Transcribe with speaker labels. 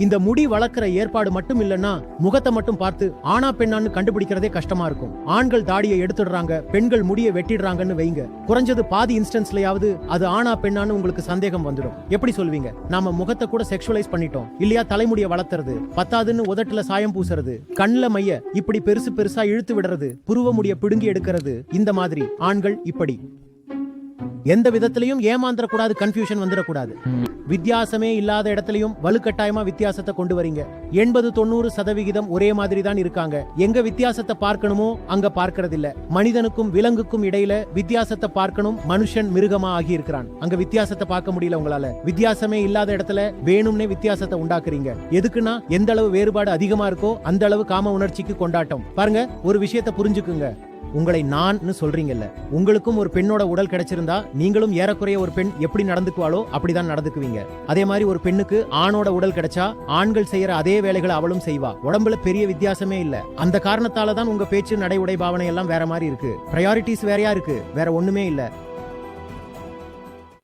Speaker 1: இந்த முடி வளர்க்கிற ஏற்பாடு மட்டும் இல்லன்னா முகத்தை மட்டும் பார்த்து ஆனா பெண்ணான்னு கண்டுபிடிக்கிறதே கஷ்டமா இருக்கும். ஆண்கள் தாடியை எடுத்துடுறாங்க, பெண்கள் முடியை வெட்டிடுறாங்கன்னு வைங்க. குறைஞ்சது பாதி இன்ஸ்டன்ஸ்லயாவது அது ஆனா பெண்ணான்னு உங்களுக்கு சந்தேகம் வந்துடும். எப்படி சொல்வீங்க? நாம முகத்தை கூட செக்ஷுவலைஸ் பண்ணிட்டோம் இல்லையா? தலைமுடியை வளர்த்துறது, பத்தாதுன்னு உதட்டுல சாயம் பூசுறது, கண்ணுல மைய இப்படி பெருசு பெருசா இழுத்து விடுறது, புருவ முடிய பிடுங்கி எடுக்கிறது, இந்த மாதிரி ஆண்கள் இப்படி. எந்த விதத்திலையும் ஏமாந்துடக்கூடாது, கன்ஃபியூஷன் வந்துடக்கூடாது. வித்தியாசமே இல்லாத இடத்துலயும் வலுக்கட்டாயமா வித்தியாசத்தை கொண்டு வரீங்க. 80-90% ஒரே மாதிரி தான் இருக்காங்க. எங்க வித்தியாசத்தை பார்க்கணுமோ அங்க பார்க்கறது இல்ல. மனிதனுக்கும் விலங்குக்கும் இடையில வித்தியாசத்தை பார்க்கணும். மனுஷன் மிருகமா ஆகி இருக்கிறான், அங்க வித்தியாசத்தை பார்க்க முடியல உங்களால. வித்தியாசமே இல்லாத இடத்துல வேணும்னே வித்தியாசத்தை உண்டாக்குறீங்க. எதுக்குன்னா எந்த அளவு வேறுபாடு அதிகமா இருக்கோ அந்த அளவு காம உணர்ச்சிக்கு கொண்டாட்டம். பாருங்க, ஒரு விஷயத்தை புரிஞ்சுக்குங்க. உங்களை நான் சொல்றீங்கல்ல, உங்களுக்கும் ஒரு பெண்ணோட உடல் கிடைச்சிருந்தா நீங்களும் ஏறக்குறைய ஒரு பெண் எப்படி நடந்துக்குவாளோ அப்படிதான் நடந்துக்குவீங்க. அதே மாதிரி ஒரு பெண்ணுக்கு ஆணோட உடல் கிடைச்சா ஆண்கள் செய்யற அதே வேலைகளை அவளும் செய்வா. உடம்புல பெரிய வித்தியாசமே இல்ல. அந்த காரணத்தால தான் உங்க பேச்சு, நடை, உடை, பாவனை எல்லாம் வேற மாதிரி இருக்கு. பிரையாரிட்டிஸ் வேறையா இருக்கு, வேற ஒண்ணுமே இல்ல.